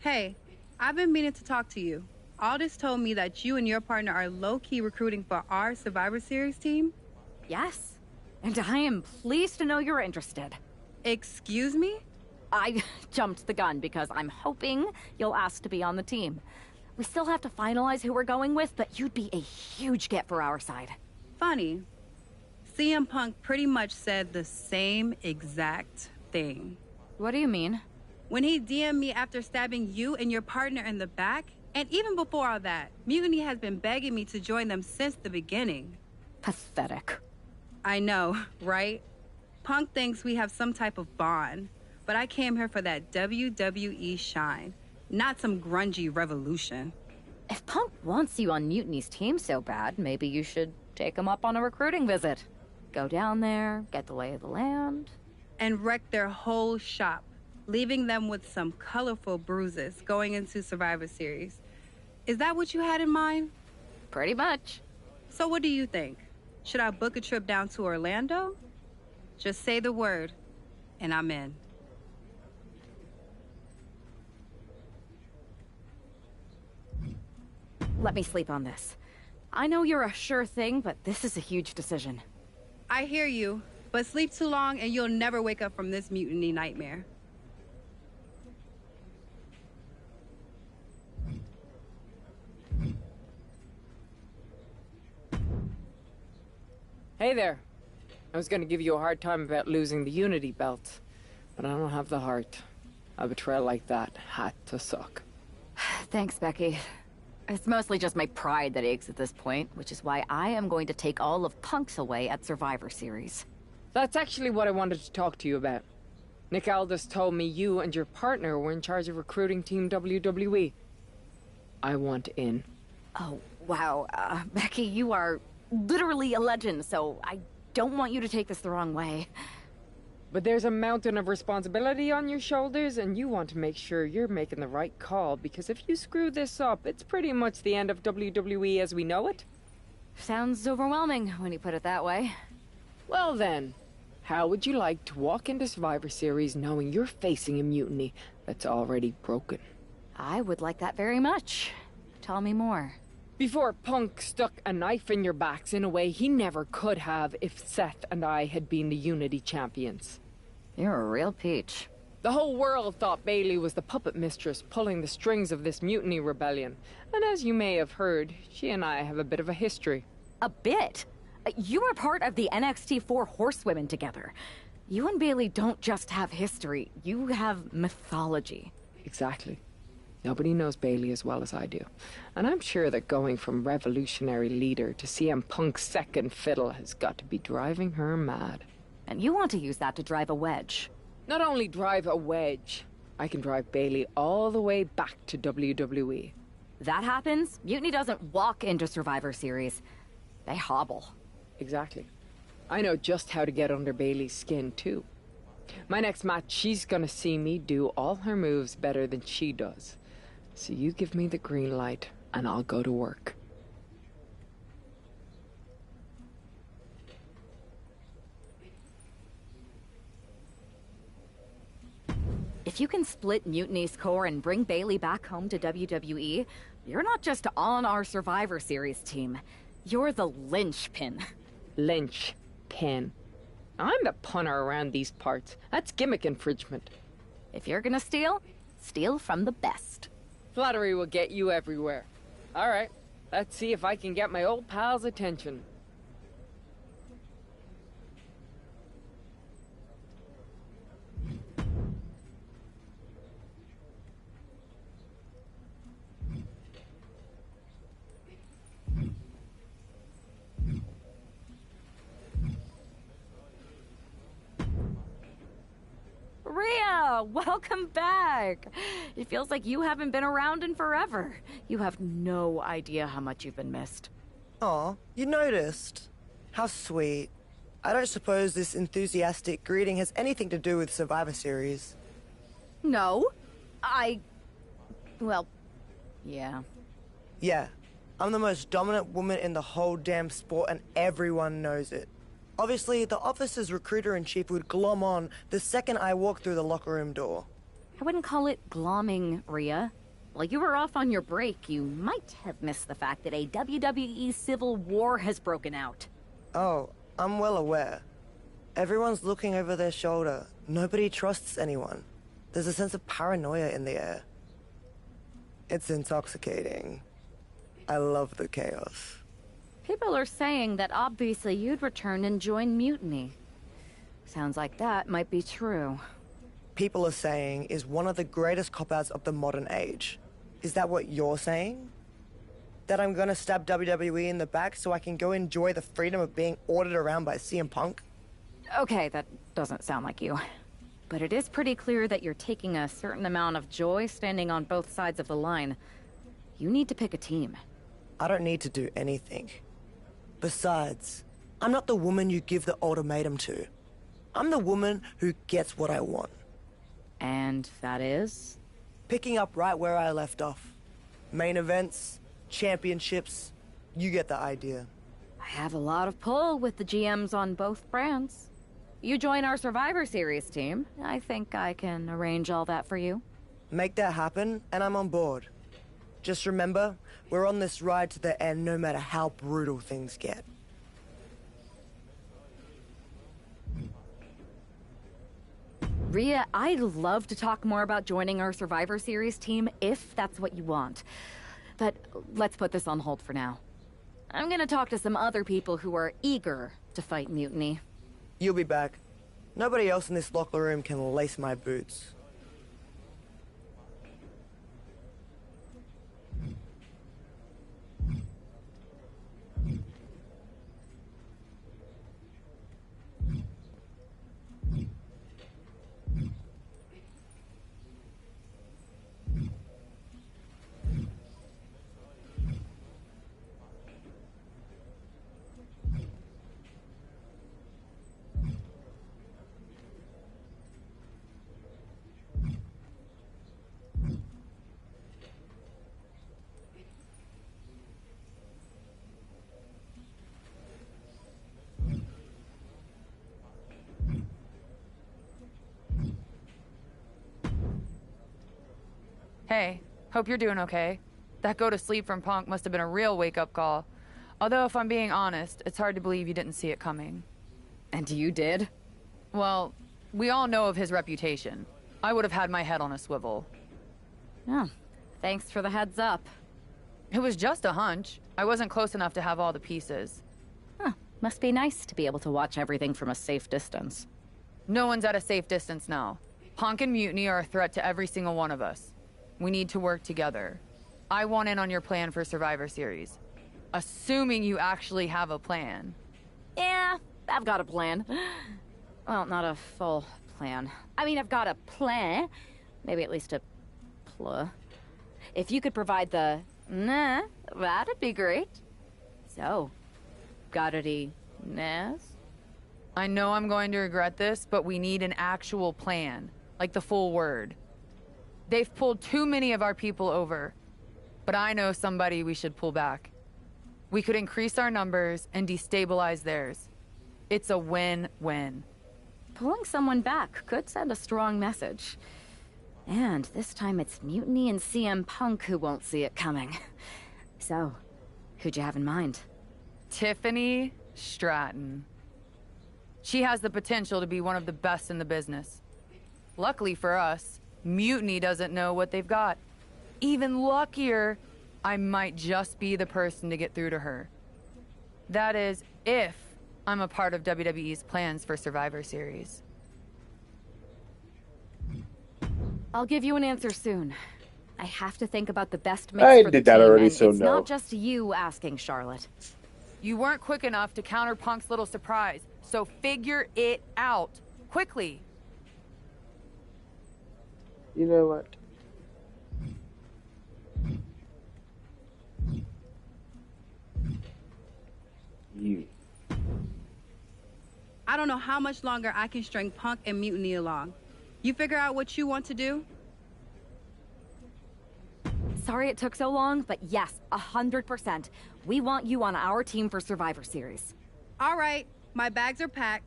Hey, I've been meaning to talk to you. Aldous told me that you and your partner are low-key recruiting for our Survivor Series team. Yes, and I am pleased to know you're interested. Excuse me? I jumped the gun because I'm hoping you'll ask to be on the team. We still have to finalize who we're going with, but you'd be a huge get for our side. Funny. CM Punk pretty much said the same exact thing. What do you mean? When he DM'd me after stabbing you and your partner in the back, and even before all that, Mutiny has been begging me to join them since the beginning. Pathetic. I know, right? Punk thinks we have some type of bond, but I came here for that WWE shine, not some grungy revolution. If Punk wants you on Mutiny's team so bad, maybe you should take him up on a recruiting visit. Go down there, get the lay of the land. And wreck their whole shop, leaving them with some colorful bruises going into Survivor Series. Is that what you had in mind? Pretty much. So what do you think? Should I book a trip down to Orlando? Just say the word, and I'm in. Let me sleep on this. I know you're a sure thing, but this is a huge decision. I hear you, but sleep too long and you'll never wake up from this mutiny nightmare. Hey there. I was gonna give you a hard time about losing the Unity belt, but I don't have the heart. A betrayal like that had to suck. Thanks, Becky. It's mostly just my pride that aches at this point, which is why I am going to take all of Punk's away at Survivor Series. That's actually what I wanted to talk to you about. Nick Aldis told me you and your partner were in charge of recruiting Team WWE. I want in. Oh, wow. Becky, you are literally a legend, so I don't want you to take this the wrong way. But there's a mountain of responsibility on your shoulders, and you want to make sure you're making the right call, because if you screw this up, it's pretty much the end of WWE as we know it. Sounds overwhelming when you put it that way. Well then, how would you like to walk into Survivor Series knowing you're facing a mutiny that's already broken? I would like that very much. Tell me more. Before Punk stuck a knife in your backs in a way he never could have if Seth and I had been the Unity champions. You're a real peach. The whole world thought Bailey was the puppet mistress pulling the strings of this mutiny rebellion. And as you may have heard, she and I have a bit of a history. A bit? You were part of the NXT 4 Horsewomen together. You and Bailey don't just have history, you have mythology. Exactly. Nobody knows Bailey as well as I do. And I'm sure that going from revolutionary leader to CM Punk's second fiddle has got to be driving her mad. And you want to use that to drive a wedge. Not only drive a wedge, I can drive Bailey all the way back to WWE. That happens, Mutiny doesn't walk into Survivor Series. They hobble. Exactly. I know just how to get under Bailey's skin, too. My next match, she's gonna see me do all her moves better than she does. So you give me the green light, and I'll go to work. If you can split Mutiny's core and bring Bailey back home to WWE, you're not just on our Survivor Series team. You're the linchpin. Linchpin. I'm the punter around these parts. That's gimmick infringement. If you're gonna steal, steal from the best. Flattery will get you everywhere. All right, let's see if I can get my old pal's attention. Rhea, welcome back. It feels like you haven't been around in forever. You have no idea how much you've been missed. Aw, you noticed. How sweet. I don't suppose this enthusiastic greeting has anything to do with Survivor Series. No, well, yeah. Yeah, I'm the most dominant woman in the whole damn sport and everyone knows it. Obviously, the office's recruiter-in-chief would glom on the second I walk through the locker room door. I wouldn't call it glomming, Rhea. While you were off on your break, you might have missed the fact that a WWE civil war has broken out. Oh, I'm well aware. Everyone's looking over their shoulder. Nobody trusts anyone. There's a sense of paranoia in the air. It's intoxicating. I love the chaos. People are saying that obviously you'd return and join Mutiny. Sounds like that might be true. People are saying is one of the greatest cop-outs of the modern age. Is that what you're saying? That I'm gonna stab WWE in the back so I can go enjoy the freedom of being ordered around by CM Punk? Okay, that doesn't sound like you. But it is pretty clear that you're taking a certain amount of joy standing on both sides of the line. You need to pick a team. I don't need to do anything. Besides, I'm not the woman you give the ultimatum to. I'm the woman who gets what I want. And that is? Picking up right where I left off. Main events, championships, you get the idea. I have a lot of pull with the GMs on both brands. You join our Survivor Series team. I think I can arrange all that for you. Make that happen, and I'm on board. Just remember, we're on this ride to the end no matter how brutal things get. Rhea, I'd love to talk more about joining our Survivor Series team if that's what you want. But let's put this on hold for now. I'm gonna talk to some other people who are eager to fight Mutiny. You'll be back. Nobody else in this locker room can lace my boots. Hey, hope you're doing okay. That go to sleep from Punk must have been a real wake-up call. Although, if I'm being honest, it's hard to believe you didn't see it coming. And you did? Well, we all know of his reputation. I would have had my head on a swivel. Oh, thanks for the heads up. It was just a hunch. I wasn't close enough to have all the pieces. Huh, must be nice to be able to watch everything from a safe distance. No one's at a safe distance now. Punk and Mutiny are a threat to every single one of us. We need to work together. I want in on your plan for Survivor Series. Assuming you actually have a plan. Yeah, I've got a plan. Well, not a full plan. I mean, I've got a plan. Maybe at least a pl. If you could provide the nah, that'd be great. So, got any nas? I know I'm going to regret this, but we need an actual plan. Like the full word. They've pulled too many of our people over. But I know somebody we should pull back. We could increase our numbers and destabilize theirs. It's a win-win. Pulling someone back could send a strong message. And this time it's Mutiny and CM Punk who won't see it coming. So, who'd you have in mind? Tiffany Stratton. She has the potential to be one of the best in the business. Luckily for us, Mutiny doesn't know what they've got. Even luckier, I might just be the person to get through to her. That is, if I'm a part of WWE's plans for Survivor Series. I'll give you an answer soon. I have to think about the best mix I for the did that team, already, and so it's no. not just you asking, Charlotte. You weren't quick enough to counter Punk's little surprise, so figure it out. Quickly. You know what? You. I don't know how much longer I can string Punk and Mutiny along. You figure out what you want to do? Sorry it took so long, but yes, 100%. We want you on our team for Survivor Series. All right, my bags are packed.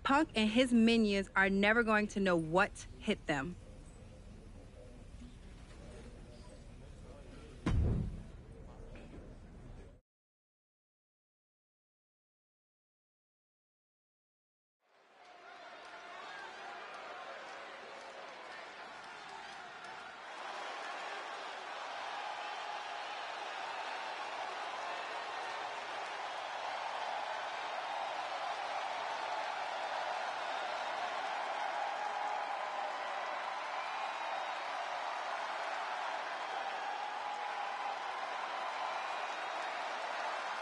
Punk and his minions are never going to know what hit them.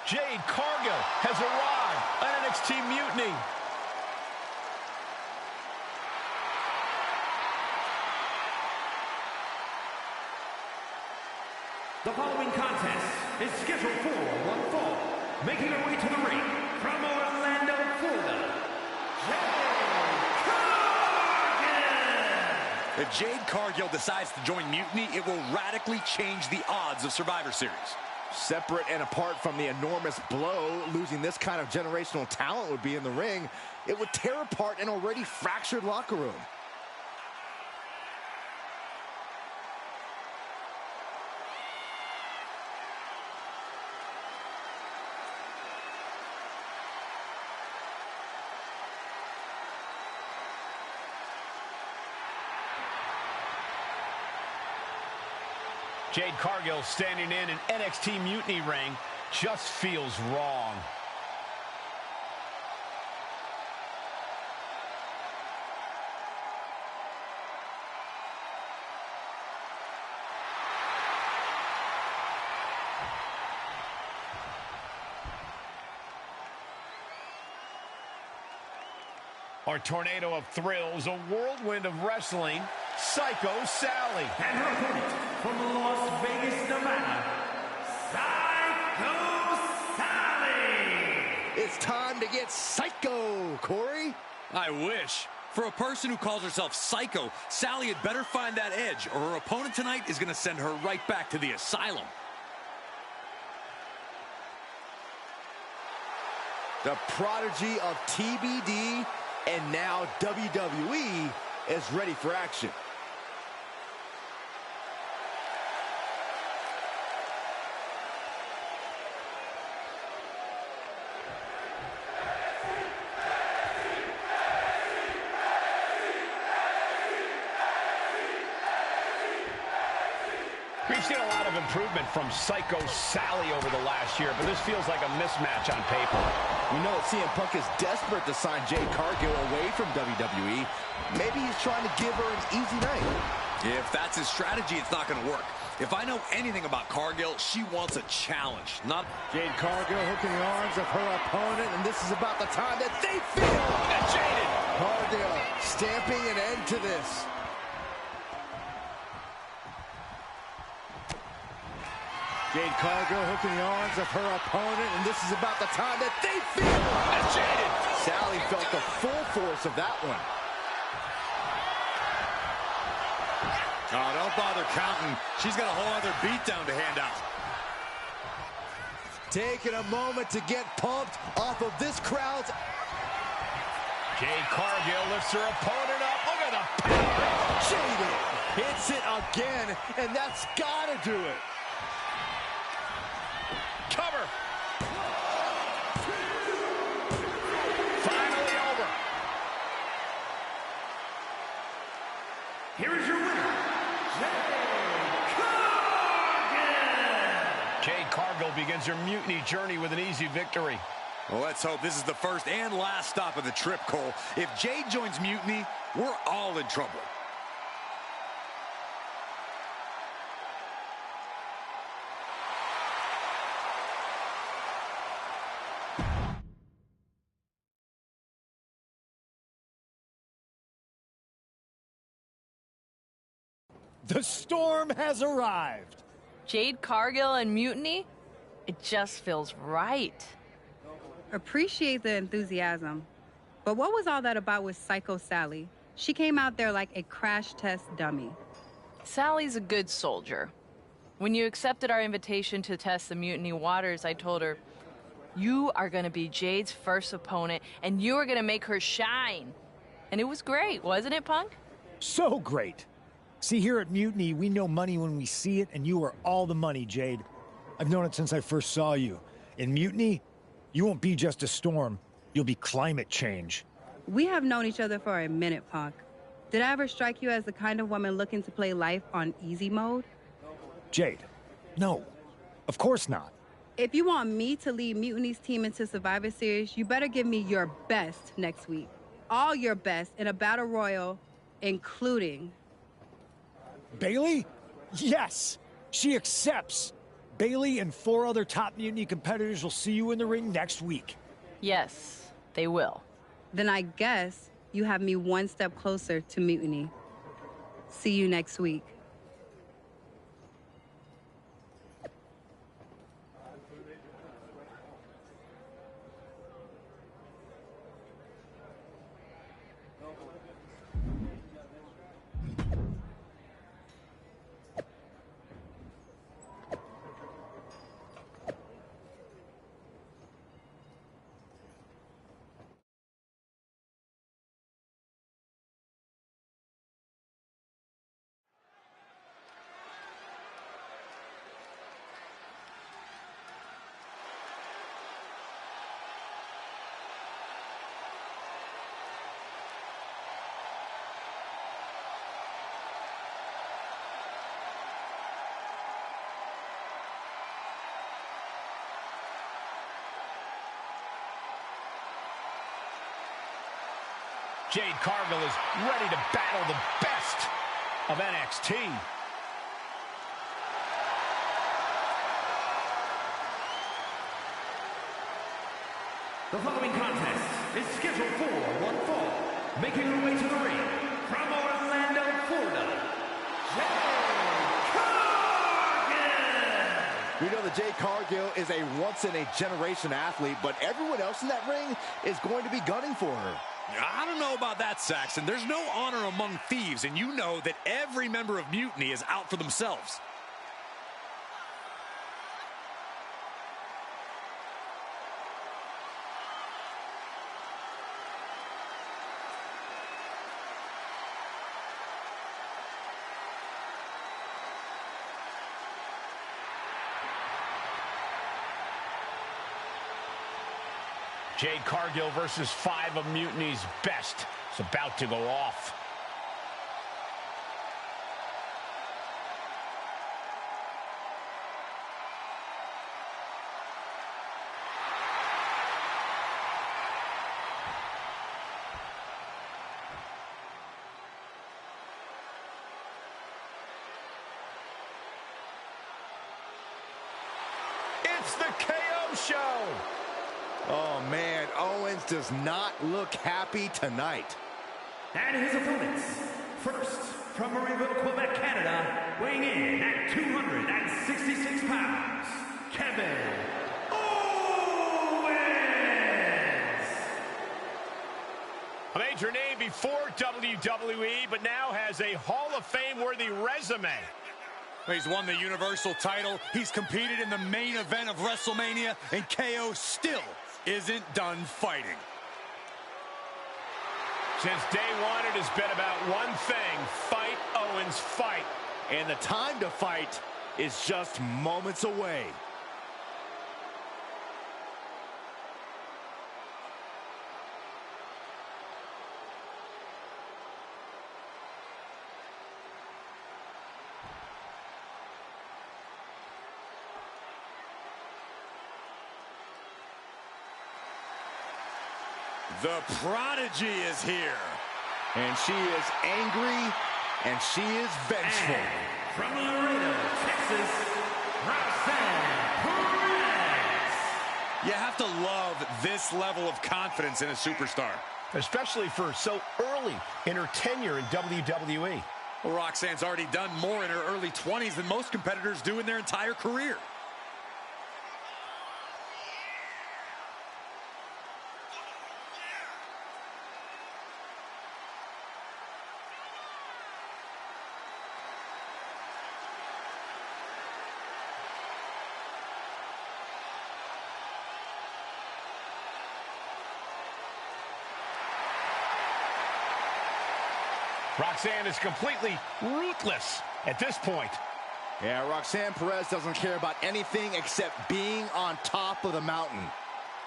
Jade Cargill has arrived on NXT Mutiny. The following contest is scheduled for one fall. Making her way to the ring from Orlando, Florida, Jade Cargill! If Jade Cargill decides to join Mutiny, it will radically change the odds of Survivor Series. Separate and apart from the enormous blow losing this kind of generational talent would be in the ring, it would tear apart an already fractured locker room. Jade Cargill standing in an NXT Mutiny ring just feels wrong. Our tornado of thrills, a whirlwind of wrestling, Psycho Sally. And her opponent from Las Vegas, Nevada, Psycho Sally! It's time to get psycho, Corey. I wish. For a person who calls herself Psycho, Sally had better find that edge, or her opponent tonight is going to send her right back to the asylum. The prodigy of TBD and now WWE is ready for action. We've seen a lot of improvement from Psycho Sally over the last year, but this feels like a mismatch on paper. We know that CM Punk is desperate to sign Jade Cargill away from WWE. Maybe he's trying to give her an easy night. If that's his strategy, it's not going to work. If I know anything about Cargill, she wants a challenge, not... Jade Cargill hooking the arms of her opponent, and this is about the time that they feel that Jaded. Cargill stamping an end to this. Jade Cargill hooking the arms of her opponent, and this is about the time that they feel that Jaded. Sally felt the full force of that one. Oh, don't bother counting. She's got a whole other beatdown to hand out. Taking a moment to get pumped off of this crowd's... Jade Cargill lifts her opponent up. Look at the power. Jaded hits it again, and that's got to do it. Cover. Finally over. Here is your winner, Jade Cargill begins her mutiny journey with an easy victory. Well, let's hope this is the first and last stop of the trip, Cole. If Jade joins Mutiny, we're all in trouble. The storm has arrived. Jade Cargill and Mutiny? It just feels right. Appreciate the enthusiasm. But what was all that about with Psycho Sally? She came out there like a crash test dummy. Sally's a good soldier. When you accepted our invitation to test the Mutiny waters, I told her, you are going to be Jade's first opponent, and you are going to make her shine. And it was great, wasn't it, Punk? So great. See, here at Mutiny, we know money when we see it, and you are all the money, Jade. I've known it since I first saw you. In Mutiny, you won't be just a storm. You'll be climate change. We have known each other for a minute, Punk. Did I ever strike you as the kind of woman looking to play life on easy mode? Jade, no. Of course not. If you want me to lead Mutiny's team into Survivor Series, you better give me your best next week. All your best in a battle royal, including... Bailey? Yes! She accepts! Bailey and 4 other top Mutiny competitors will see you in the ring next week. Yes, they will. Then I guess you have me one step closer to Mutiny. See you next week. Jade Cargill is ready to battle the best of NXT. The following contest is scheduled for one fall. Making her way to the ring from Orlando, Florida, Jade Cargill! We know that Jade Cargill is a once-in-a-generation athlete, but everyone else in that ring is going to be gunning for her. I don't know about that, Saxon. There's no honor among thieves, and you know that every member of Mutiny is out for themselves. Jade Cargill versus 5 of Mutiny's best. It's about to go off. It's the KO show. Oh, man, Owens does not look happy tonight. And his opponents, first, from Marieville, Quebec, Canada, weighing in at 266 pounds, Kevin Owens! A major name before WWE, but now has a Hall of Fame-worthy resume. He's won the Universal title, he's competed in the main event of WrestleMania, and KO still isn't done fighting. Since day one, it has been about one thing: fight, Owens, fight. And the time to fight is just moments away. The Prodigy is here. And she is angry, and she is vengeful. And from Laredo, Texas, Roxanne Perez. You have to love this level of confidence in a superstar. Especially for so early in her tenure in WWE. Well, Roxanne's already done more in her early 20s than most competitors do in their entire career. Roxanne is completely ruthless at this point. Yeah, Roxanne Perez doesn't care about anything except being on top of the mountain.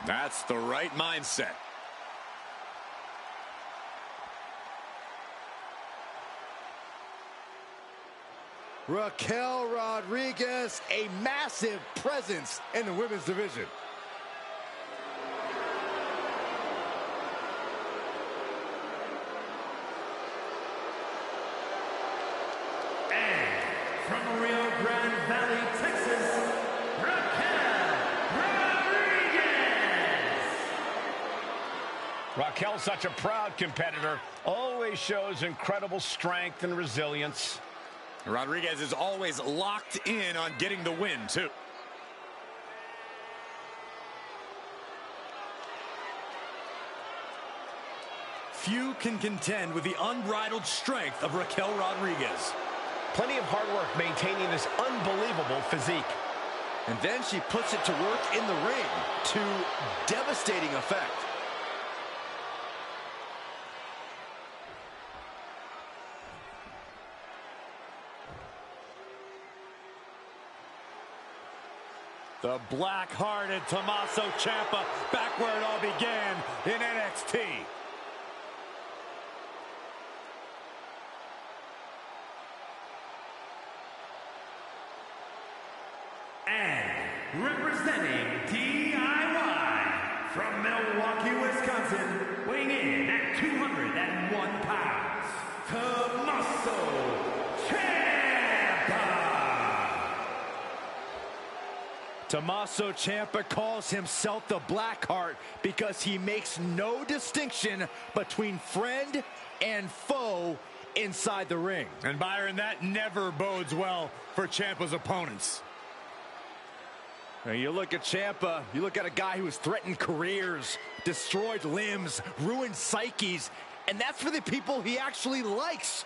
That's the right mindset. Raquel Rodriguez, a massive presence in the women's division. From Rio Grande Valley, Texas, Raquel's such a proud competitor, always shows incredible strength and resilience. Rodriguez is always locked in on getting the win, too. Few can contend with the unbridled strength of Raquel Rodriguez. Plenty of hard work maintaining this unbelievable physique. And then she puts it to work in the ring to devastating effect. The black-hearted Tommaso Ciampa back where it all began in NXT. And representing DIY from Milwaukee, Wisconsin, weighing in at 201 pounds, Tommaso Ciampa. Tommaso Ciampa calls himself the Blackheart because he makes no distinction between friend and foe inside the ring. And Byron, that never bodes well for Ciampa's opponents. Now you look at Ciampa, you look at a guy who has threatened careers, destroyed limbs, ruined psyches, and that's for the people he actually likes.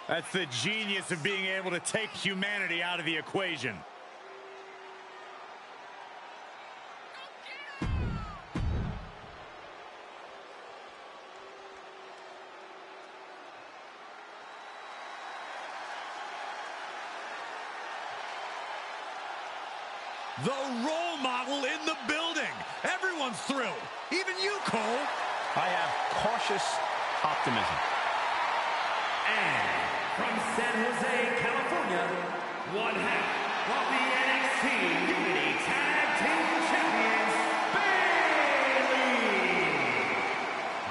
That's the genius of being able to take humanity out of the equation. The role model in the building. Everyone's thrilled. Even you, Cole. I have cautious optimism. And from San Jose, California, one half of the NXT Unity Tag Team Champions,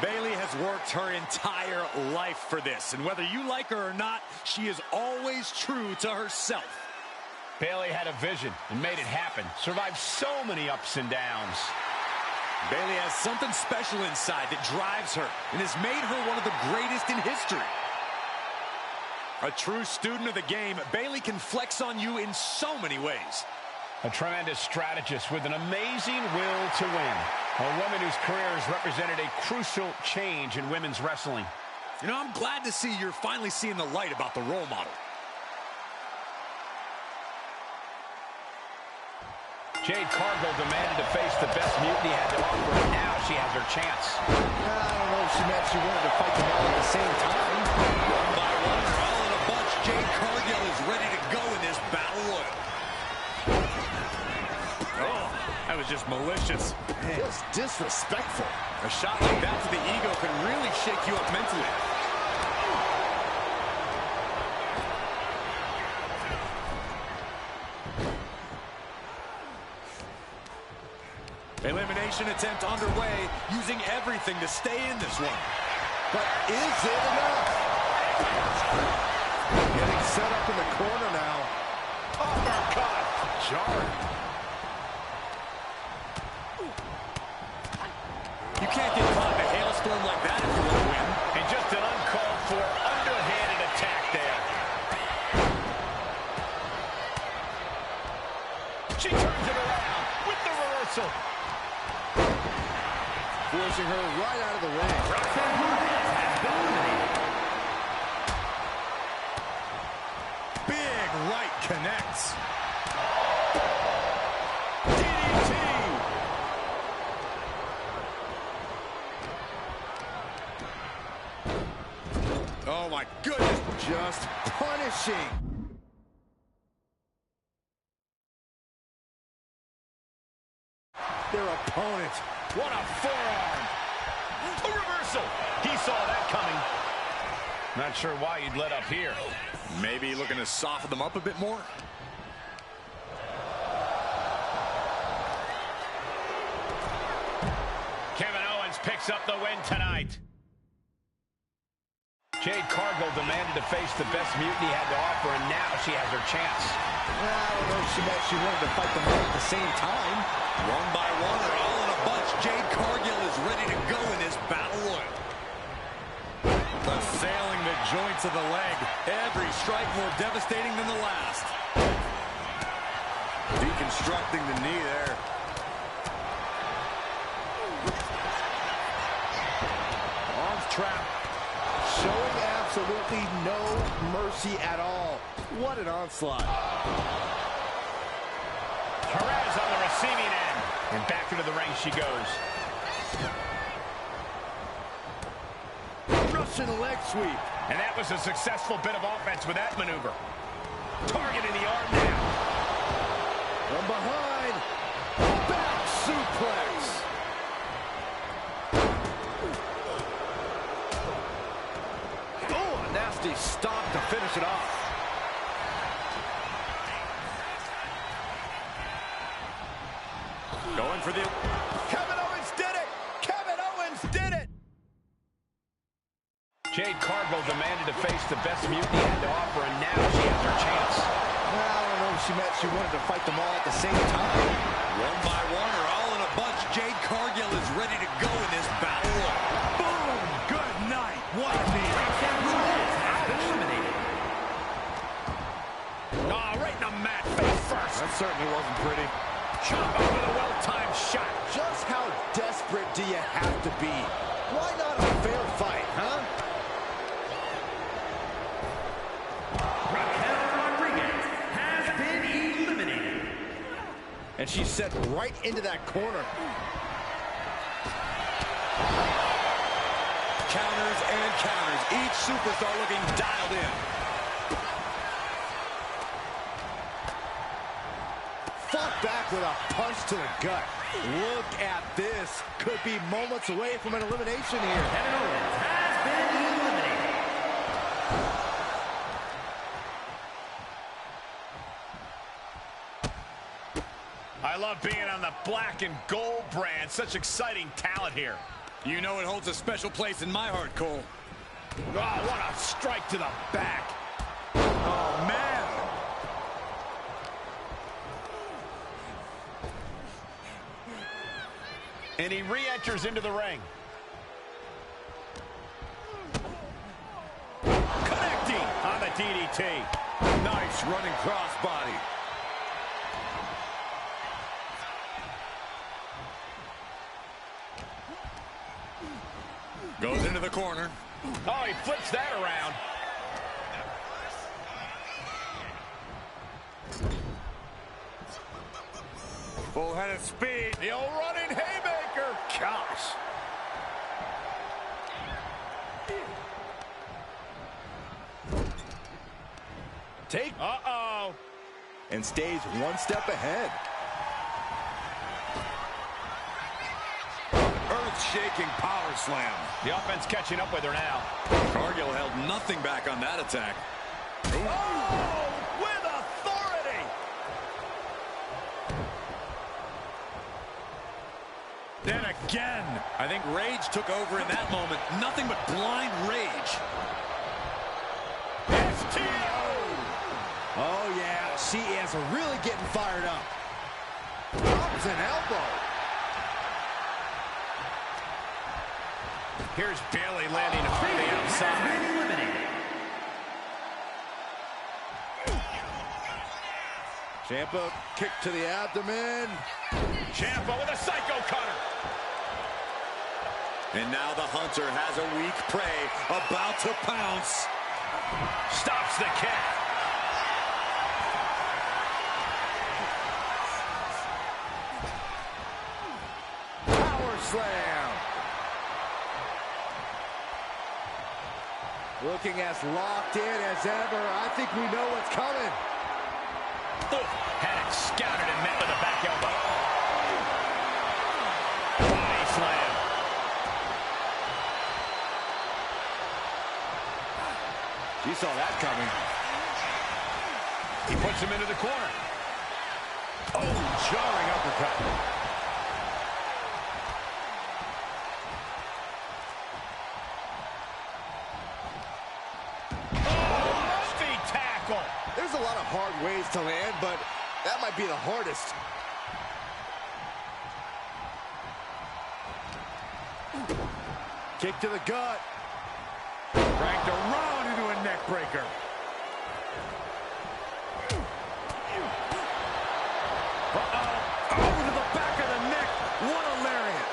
Bayley. Bayley has worked her entire life for this, and whether you like her or not, she is always true to herself. Bayley had a vision and made it happen. Survived so many ups and downs. Bayley has something special inside that drives her and has made her one of the greatest in history. A true student of the game, Bayley can flex on you in so many ways. A tremendous strategist with an amazing will to win. A woman whose career has represented a crucial change in women's wrestling. You know, I'm glad to see you're finally seeing the light about the role model. Jade Cargill demanded to face the best Mutiny had to offer, and now she has her chance. I don't know if she meant she wanted to fight them all at the same time. One by one, or all in a bunch, Jade Cargill is ready to go in this battle royal. Oh, that was just malicious. Just disrespectful. A shot like that to the ego can really shake you up mentally. Elimination attempt underway, using everything to stay in this one. But is it enough? Getting set up in the corner now. Uppercut. Jarring. You can't get caught in a hailstorm like that if you want to win. And just an uncalled for, underhanded attack there. She turns it around with the reversal. Forcing her right out of the ring. Roxanne Perez has been eliminated. Big right connects. DDT. Oh my goodness. Just punishing. Their opponent. What a forearm. A reversal. He saw that coming. Not sure why he'd let up here. Maybe looking to soften them up a bit more. Kevin Owens picks up the win tonight. Jade Cargill demanded to face the best Mutiny had to offer, and now she has her chance. I don't know if she meant she wanted to fight them all at the same time. One by one or all in a bunch, Jade Cargill is ready to go in this battle royal. Assailing the joints of the leg. Every strike more devastating than the last. Deconstructing the knee there. Arms trapped. Showing absolutely no mercy at all. What an onslaught. Perez on the receiving end. And back into the ring she goes. Russian leg sweep. And that was a successful bit of offense with that maneuver. Targeting the arm now. From behind. Back suplex. Oh, a nasty stop to finish it off. Going for the... Kevin Owens did it! Kevin Owens did it! Jade Cargill demanded to face the best Mutiny had to offer, and now she has her chance. Well, I don't know if she meant she wanted to fight them all at the same time. One by one or all in a bunch, Jade Cargill is ready to go in this battle. Boom! Good night. What a knee. Oh, right in the mat, face first. That certainly wasn't pretty. Chop out with a well-timed shot. Just how desperate do you have to be? Why not a fair fight, huh? And she's set right into that corner. Counters and counters. Each superstar looking dialed in. Fought back with a punch to the gut. Look at this. Could be moments away from an elimination here. Kevin Owens has been eliminated. I love being on the black and gold brand. Such exciting talent here. You know it holds a special place in my heart, Cole. Oh, what a strike to the back. Oh, man. And he re-enters into the ring. Connecting on the DDT. Nice running crossbody. Goes into the corner. Oh, he flips that around. Full head of speed. The old running haymaker. Gosh. Take. Uh-oh. And stays one step ahead. Earth-shaking power slam. The offense catching up with her now. Cargill held nothing back on that attack. Oh, with authority. Then again. I think rage took over in that moment. Nothing but blind rage. STO. Oh, yeah. She is really getting fired up. Drops an elbow. Here's Bailey landing hard on the outside. Ciampa kick to the abdomen. Ciampa with a psycho cutter. And now the hunter has a weak prey about to pounce. Stops the kick. Power slam. Looking as locked in as ever. I think we know what's coming. Oh, had it scouted and met with a back elbow. Body slam. She saw that coming. He puts him into the corner. Oh, jarring uppercut. There's a lot of hard ways to land, but that might be the hardest. Kick to the gut. Cranked around into a neck breaker. Uh-oh. Over to the back of the neck. What a lariat.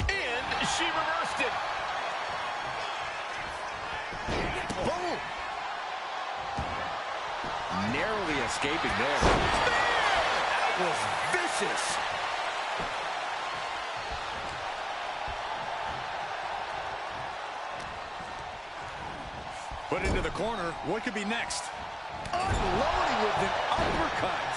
And she reversed it. Boom. Narrowly escaping there. That was vicious. Put into the corner. What could be next? Unloading with an uppercut.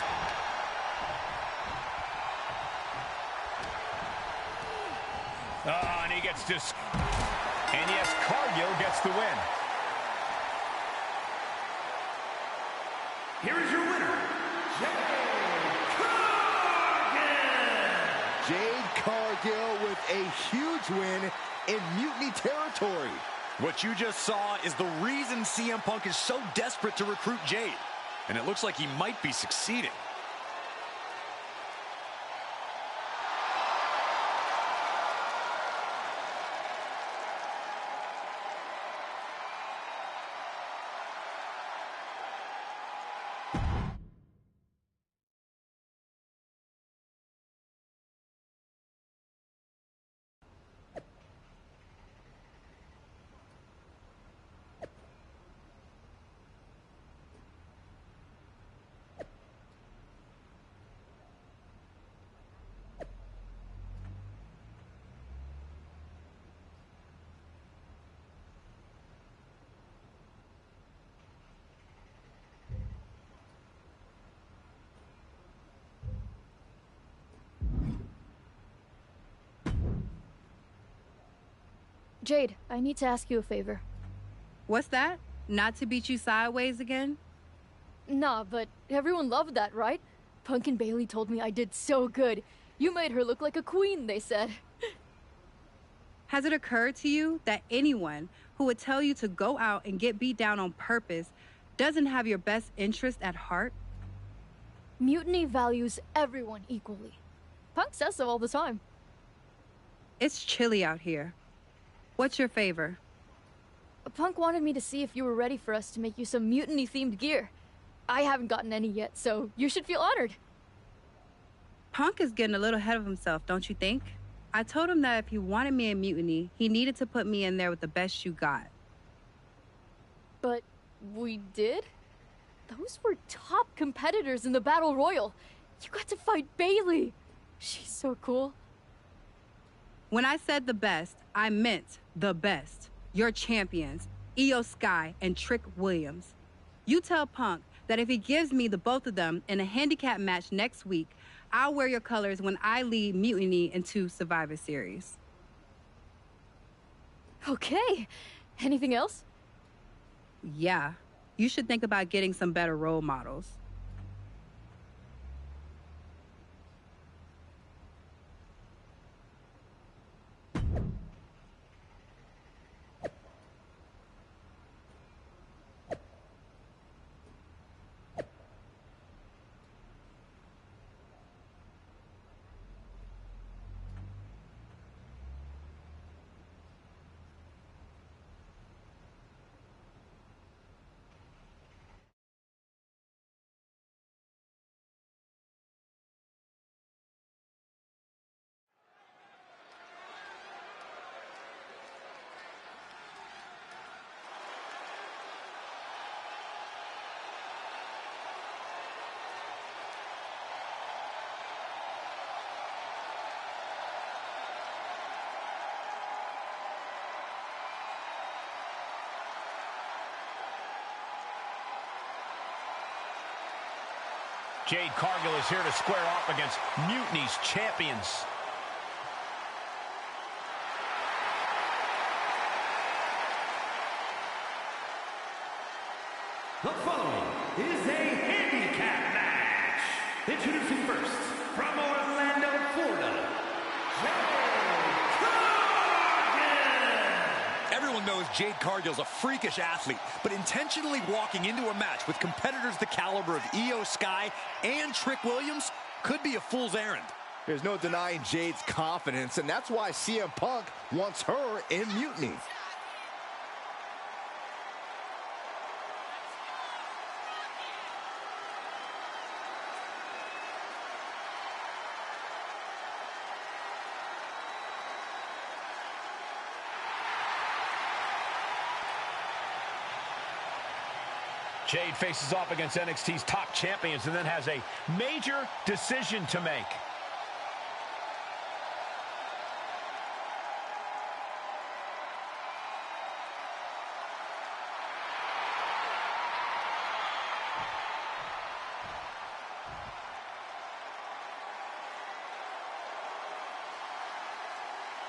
And he gets this. And yes, Cargill gets the win. Here is your winner, Jade Cargill with a huge win in Mutiny territory. What you just saw is the reason CM Punk is so desperate to recruit Jade. And it looks like he might be succeeding. Jade, I need to ask you a favor. What's that? Not to beat you sideways again? Nah, but everyone loved that, right? Punk and Bailey told me I did so good. You made her look like a queen, they said. Has it occurred to you that anyone who would tell you to go out and get beat down on purpose doesn't have your best interest at heart? Mutiny values everyone equally. Punk says so all the time. It's chilly out here. What's your favor? Punk wanted me to see if you were ready for us to make you some mutiny-themed gear. I haven't gotten any yet, so you should feel honored. Punk is getting a little ahead of himself, don't you think? I told him that if he wanted me in Mutiny, he needed to put me in there with the best you got. But we did? Those were top competitors in the Battle Royal. You got to fight Bailey. She's so cool. When I said the best, I meant the best. Your champions, Io Sky and Trick Williams. You tell Punk that if he gives me the both of them in a handicap match next week, I'll wear your colors when I lead Mutiny into Survivor Series. Okay. Anything else? Yeah. You should think about getting some better role models. Jade Cargill is here to square off against Mutiny's champions. The following is a handicap match. Introducing first, from Orlando, Florida, Jade Cargill. Jade Cargill's a freakish athlete, but intentionally walking into a match with competitors the caliber of Io Sky and Trick Williams could be a fool's errand. There's no denying Jade's confidence, and that's why CM Punk wants her in Mutiny. Jade faces off against NXT's top champions and then has a major decision to make.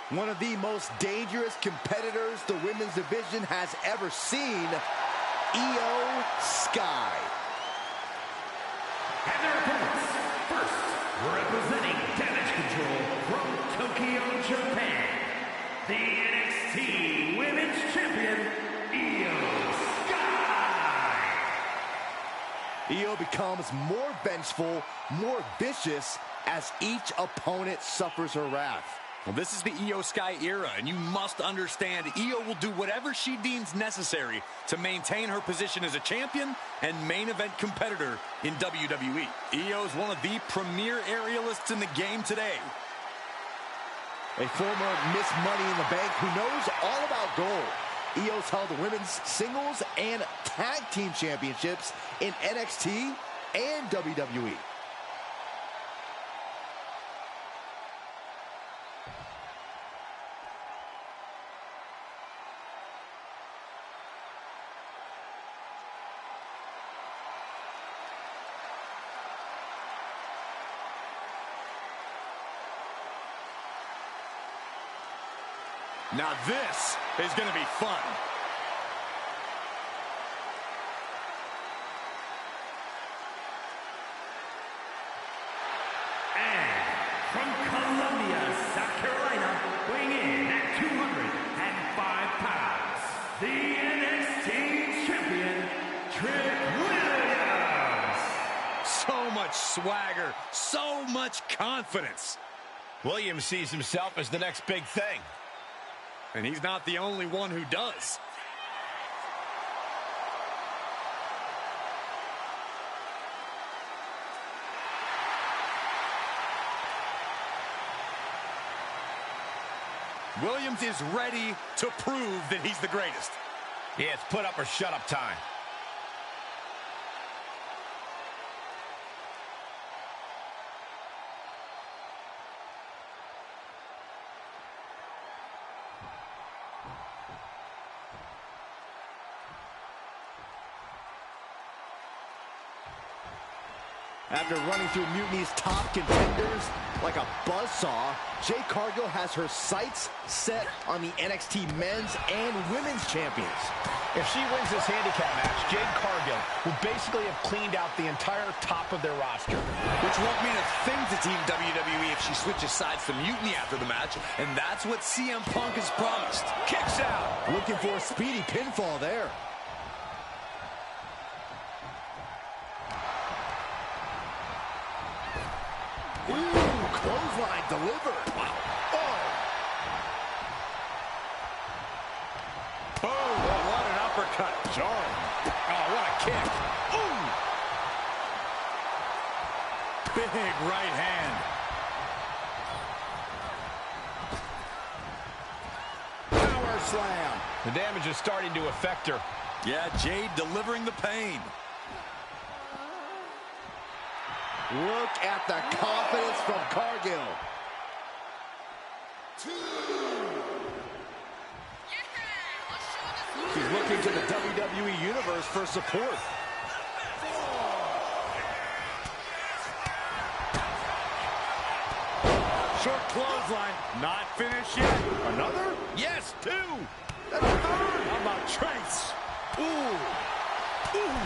One of the most dangerous competitors the women's division has ever seen, Io Sky. And their opponents, first, representing Damage Control from Tokyo, Japan, the NXT Women's Champion, Io Sky. Io becomes more vengeful, more vicious as each opponent suffers her wrath. Well, this is the Io Sky era, and you must understand Io will do whatever she deems necessary to maintain her position as a champion and main event competitor in WWE. Io is one of the premier aerialists in the game today. A former Miss Money in the Bank who knows all about gold. Io's held the women's singles and tag team championships in NXT and WWE. Now this is going to be fun. And from Columbia, South Carolina, weighing in at 205 pounds, the NXT Champion, Trick Williams. So much swagger, so much confidence. Williams sees himself as the next big thing. And he's not the only one who does. Williams is ready to prove that he's the greatest. Yeah, it's put up or shut up time. After running through Mutiny's top contenders like a buzzsaw, Jade Cargill has her sights set on the NXT men's and women's champions. If she wins this handicap match, Jade Cargill will basically have cleaned out the entire top of their roster. Which won't mean a thing to Team WWE if she switches sides to Mutiny after the match, and that's what CM Punk has promised. Kicks out. Looking for a speedy pinfall there. Ooh, clothesline delivered. Wow. Oh. Oh, what an uppercut. Jarring. Oh, what a kick. Ooh. Big right hand. Power slam. The damage is starting to affect her. Yeah, Jade delivering the pain. Look at the confidence from Cargill. She's looking to the WWE Universe for support. Short clothesline. Not finished yet. Another? Yes, two. That's a third. How about Trace? Ooh. Ooh.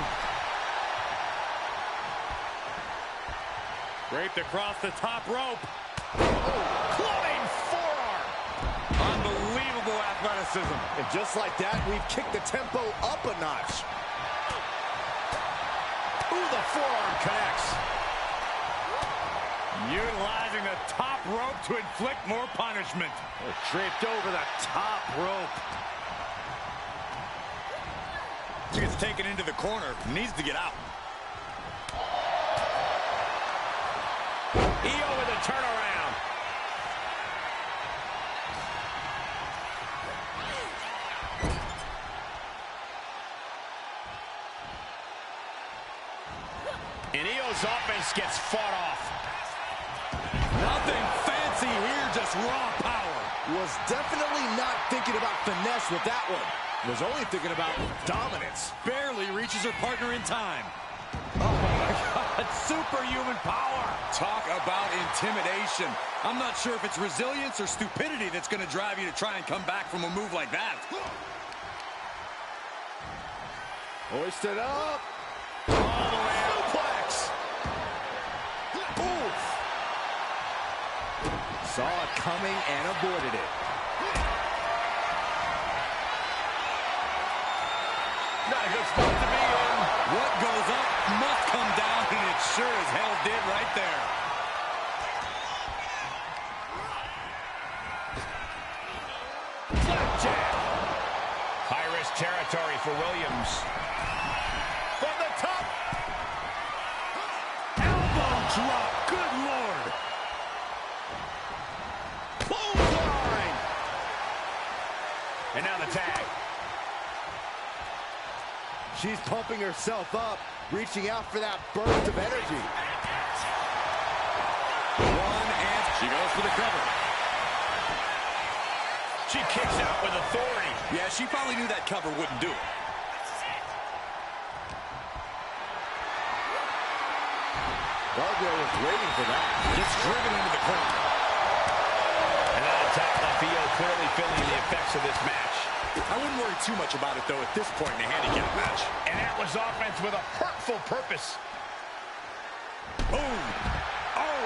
Draped across the top rope. Oh, clubbing forearm. Unbelievable athleticism. athleticism. And just like that, we've kicked the tempo up a notch. Ooh, the forearm connects. Utilizing the top rope to inflict more punishment. Draped over the top rope. She gets taken into the corner. Needs to get out. Io with a turnaround. And Io's offense gets fought off. Nothing fancy here, just raw power. Was definitely not thinking about finesse with that one. Was only thinking about dominance. Barely reaches her partner in time. Oh my God, superhuman power. Talk about intimidation. I'm not sure if it's resilience or stupidity that's going to drive you to try and come back from a move like that. Hoisted up. All the way out. Suplex. Oof. Saw it coming and avoided it. Not a good spot to be in. What goes up must come down, and it sure as hell did right there. Flapjack. High-risk territory for Williams. From the top. Elbow drop. Good Lord. Clothesline. And now the tag. She's pumping herself up, reaching out for that burst of energy. One, and she goes for the cover. She kicks out with authority. Yeah, she probably knew that cover wouldn't do it. Cargill was waiting for that. Gets driven into the corner. And that attack left Io clearly feeling the effects of this match. I wouldn't worry too much about it, though, at this point in the handicap match. And that was offense with a hurtful purpose. Boom! Oh!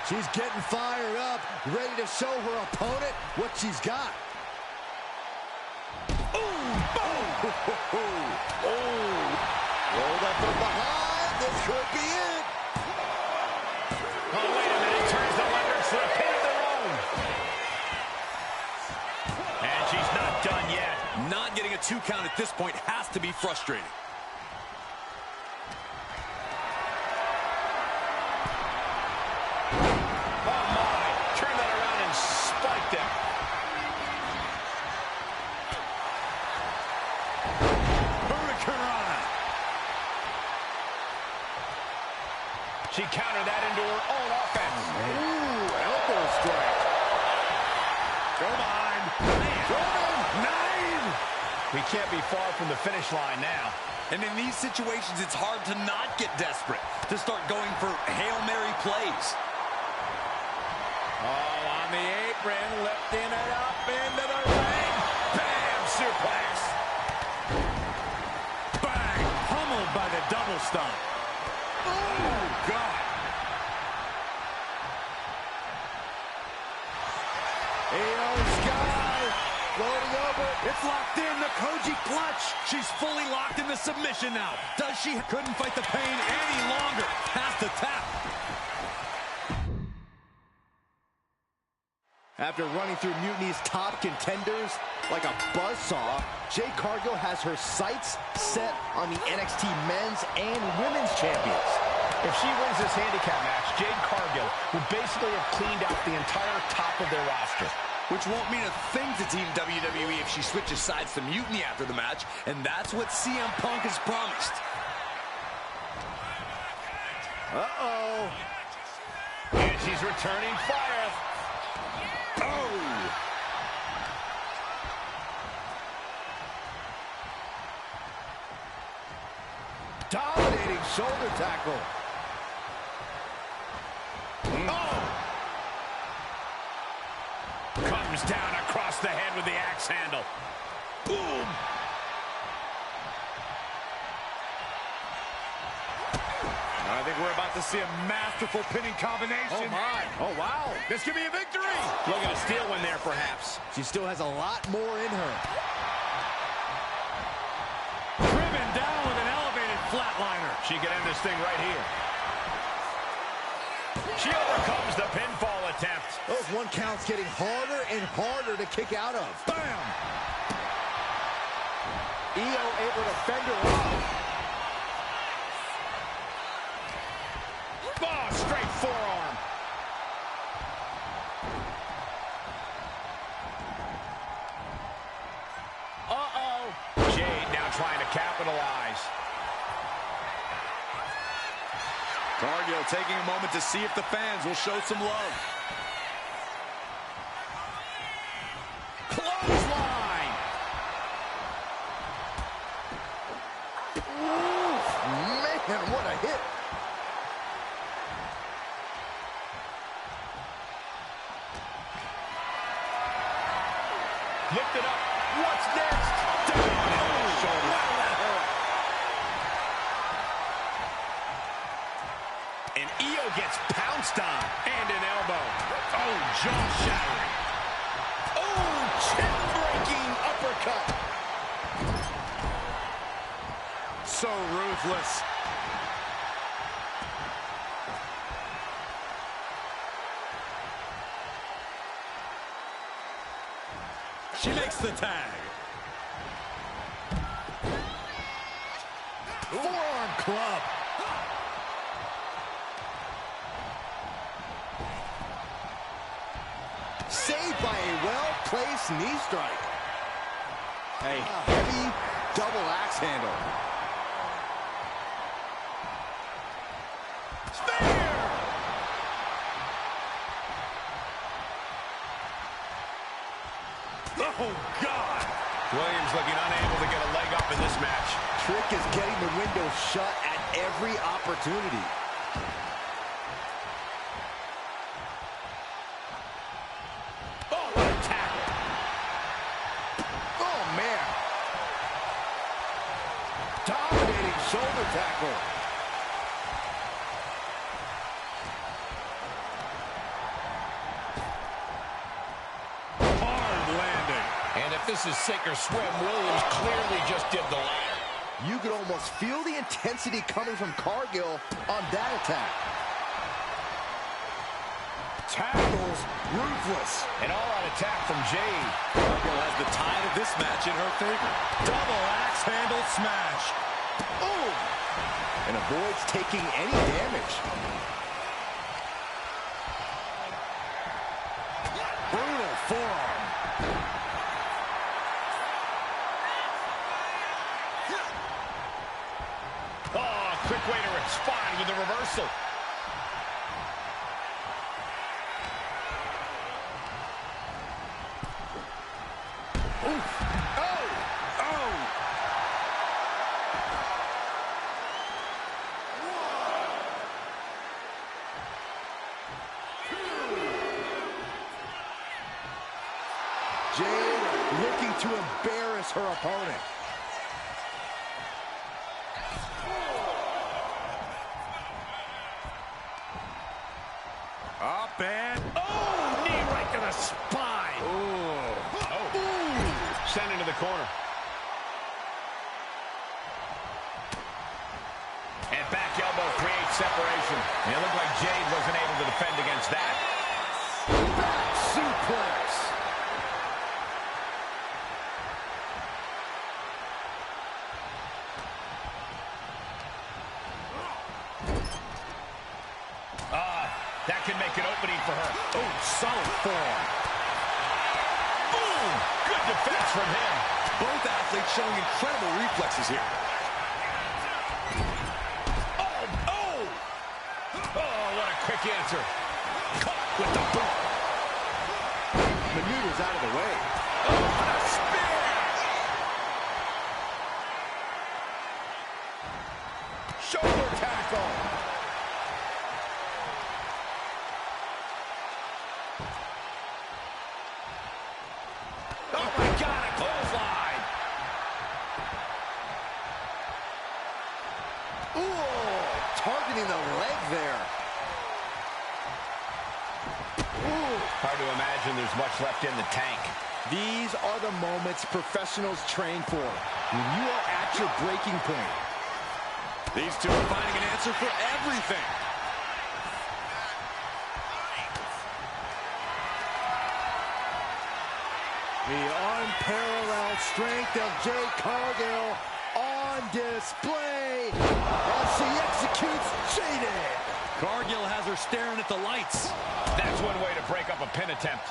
She's getting fired up, ready to show her opponent what she's got. Ooh! Boom! Oh! Rolled up from behind. This could be it. Oh, wait a minute. Turns the leverage to the pin of their own. And she's not done yet. Not getting a 2 count at this point has to be frustrating. Oh, my. Turn that around and spiked him. Hurricanrana. She countered that into her own offense. Ooh, elbow strike. Come on. Nine. We can't be far from the finish line now. And in these situations, it's hard to not get desperate, to start going for Hail Mary plays. Oh, on the apron, lifting it up into the ring. Bam, suplex. Bang, pummeled by the double stomp. Oh, God. Io Sky, floating over. It's locked in, the Koji clutch. She's fully locked in the submission now. Does she? Couldn't fight the pain any longer. Has to tap. After running through Mutiny's top contenders like a buzzsaw, Jade Cargill has her sights set on the NXT men's and women's champions. If she wins this handicap match, Jade Cargill will basically have cleaned out the entire top of their roster. Which won't mean a thing to Team WWE if she switches sides to Mutiny after the match, and that's what CM Punk has promised. Uh-oh. And she's returning fire. Oh! Dominating shoulder tackle. Oh! Comes down across the head with the axe handle. Boom! I think we're about to see a masterful pinning combination. Oh, my. Oh, wow. This could be a victory. Looking to steal one there, perhaps. She still has a lot more in her. Driven down with an elevated flatliner. She could end this thing right here. She overcomes the pinfall attempt. Those one counts getting harder and harder to kick out of. Bam! Io able to fend her off. Oh, straight forearm. Uh-oh. Jade now trying to capitalize. Cargill taking a moment to see if the fans will show some love. Clothesline. Ooh, man, what a hit. Lifted up. What's next? Down on the shoulder. Wow, that hurt. And Io gets pounced on. And an elbow. Oh, jaw-shattering. Oh, chin-breaking uppercut. So ruthless. She makes the tag. Forearm club. Saved by a well-placed knee strike. A heavy double axe handle. Oh, God. Williams looking unable to get a leg up in this match. Trick is getting the window shut at every opportunity. Oh, what a tackle. Oh, man. Dominating shoulder tackle. And if this is sink or swim, Williams clearly just did the latter. You could almost feel the intensity coming from Cargill on that attack. Tackles ruthless. An all-out attack from Jade. Cargill has the tide of this match in her favor. Double axe handle smash. Oh! And avoids taking any damage. Brutal forearm. Oh, quick way to respond with a reversal. Jade looking to embarrass her opponent. Up and oh, knee right to the spine. Sent into the corner. And back elbow creates separation. And it looked like Jade wasn't able to defend against that. Back suplex. That can make an opening for her. Oh, solid forearm. Boom! Good defense from him. Both athletes showing incredible reflexes here. Oh, what a quick answer. Caught with the boot. Maneuvers out of the way. Oh, what a spear! Shoulder tackle. Oh, my God, a clothesline. Ooh, targeting finding the leg there. Ooh. Hard to imagine there's much left in the tank. These are the moments professionals train for, when you are at your breaking point. These two are finding an answer for everything. The unparalleled strength of Jade Cargill on display as she executes Jaded. Cargill has her staring at the lights. That's one way to break up a pin attempt.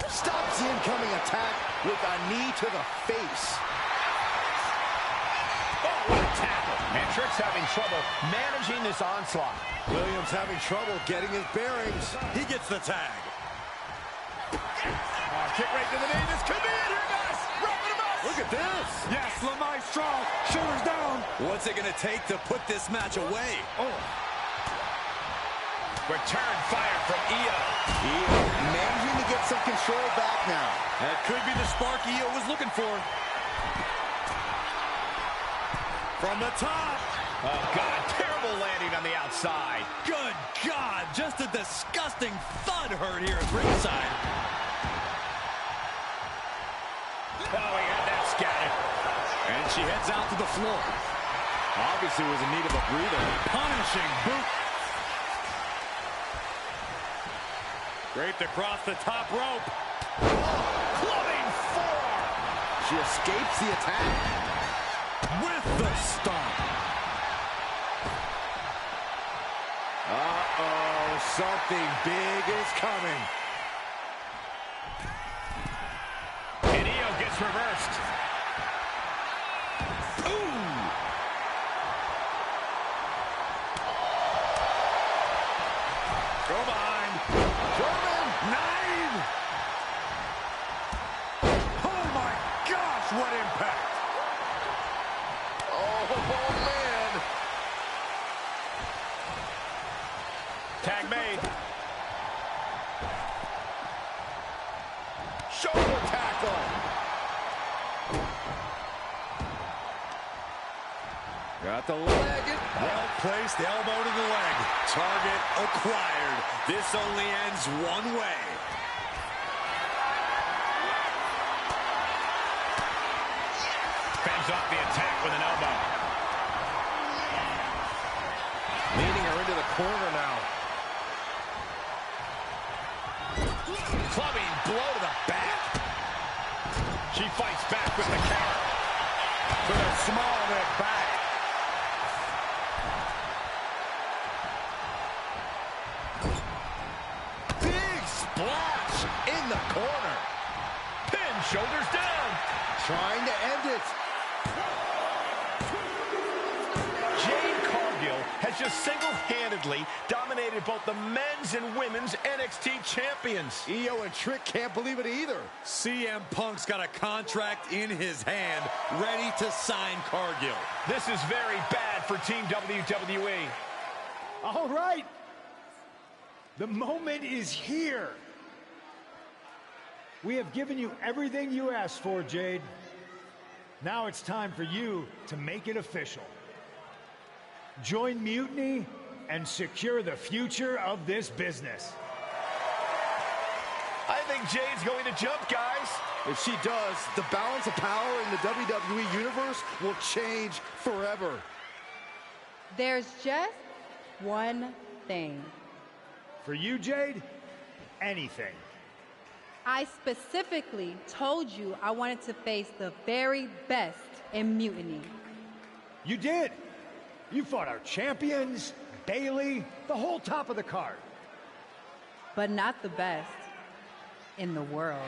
Stops the incoming attack with a knee to the face. Oh, what a tackle. And Trick's having trouble managing this onslaught. Williams having trouble getting his bearings. He gets the tag. Kick right to the knee. This could be it here, guys. Wrapping him up. Look at this. Yes, Maestro. Shoulders down. What's it going to take to put this match away? Oh. Return fire from Io. Io managing to get some control back now. That could be the spark Io was looking for. From the top. Oh, God. Terrible landing on the outside. Good God. Just a disgusting thud heard here at ringside. Oh, he had that scattered. And she heads out to the floor. Obviously was in need of a breather. Punishing boot. Draped across the top rope. Clubbing forearm. She escapes the attack With the stomp. Uh-oh, something big is coming. And Io gets reversed. Ooh. Go behind. German. 9. Oh my gosh, what impact. Oh, man. Tag made. Shoulder tackle. Got the leg. Well placed, elbow to the leg. Target acquired. This only ends one way. Fends off the attack with an elbow. Leading her into the corner now. Clubbing blow to the back. She fights back with the counter. With a small neck back. Big splash in the corner. Pin, shoulders down. Trying to end it. Jade Cargill has just single-handedly dominated both the men's and women's NXT champions. Io and Trick can't believe it either. CM Punk's got a contract in his hand, ready to sign Cargill. This is very bad for Team WWE. All right. The moment is here. We have given you everything you asked for, Jade. Now it's time for you to make it official. Join Mutiny and secure the future of this business. I think Jade's going to jump, guys. If she does, the balance of power in the WWE Universe will change forever. There's just one thing. For you, Jade, anything. I specifically told you I wanted to face the very best in Mutiny. You did. You fought our champions, Bailey, the whole top of the card. But not the best in the world.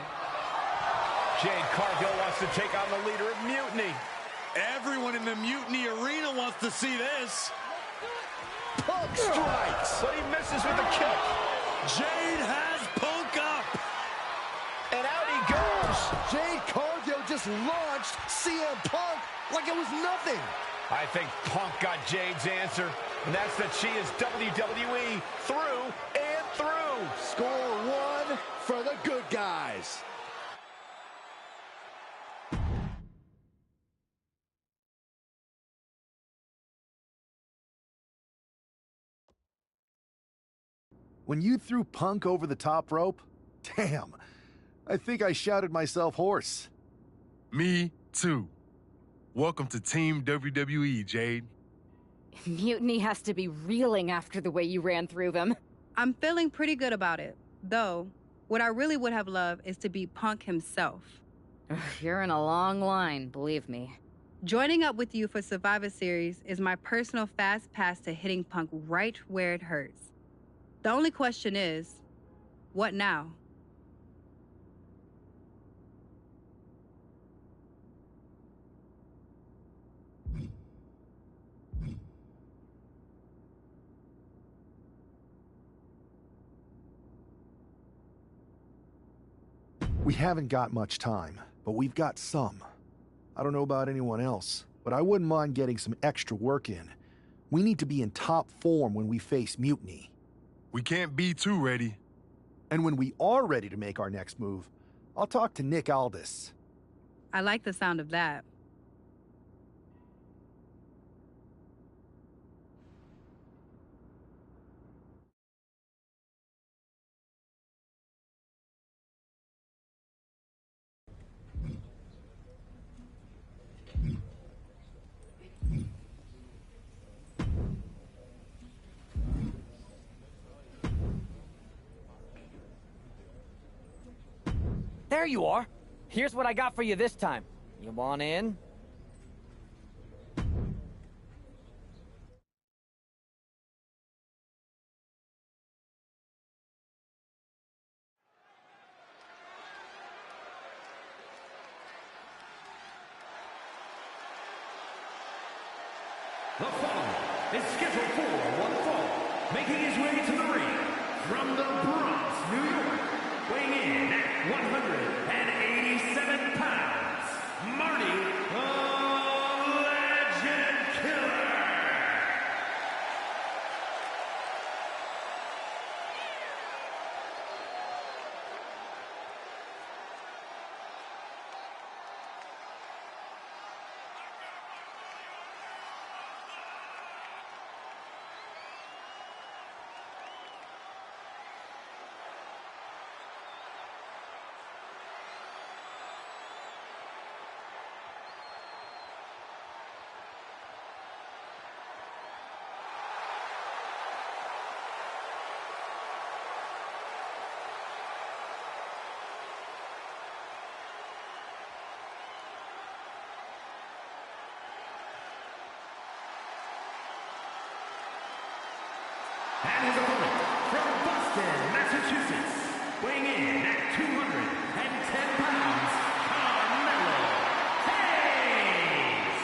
Jade Cargill wants to take on the leader of Mutiny. Everyone in the Mutiny arena wants to see this. Punk strikes. But he misses with a kick. Jade has Punk up. And out he goes. Jade Cargill just launched CM Punk like it was nothing. I think Punk got Jade's answer, and that's that she is WWE through and through. Score one for the good guys. When you threw Punk over the top rope, damn, I think I shouted myself hoarse. Me too. Welcome to Team WWE, Jade. Mutiny has to be reeling after the way you ran through them. I'm feeling pretty good about it, though what I really would have loved is to beat Punk himself. You're in a long line, believe me. Joining up with you for Survivor Series is my personal fast pass to hitting Punk right where it hurts. The only question is, what now? We haven't got much time, but we've got some. I don't know about anyone else, but I wouldn't mind getting some extra work in. We need to be in top form when we face Mutiny. We can't be too ready. And when we are ready to make our next move, I'll talk to Nick Aldis. I like the sound of that. There you are. Here's what I got for you this time. You want in? The following is scheduled for one fall, making his way to the ring from the Bronx, New York, weighing in at 187 pounds, Marty the Legend Killer. And his opponent from Boston, Massachusetts, weighing in at 210 pounds, Carmelo Hayes.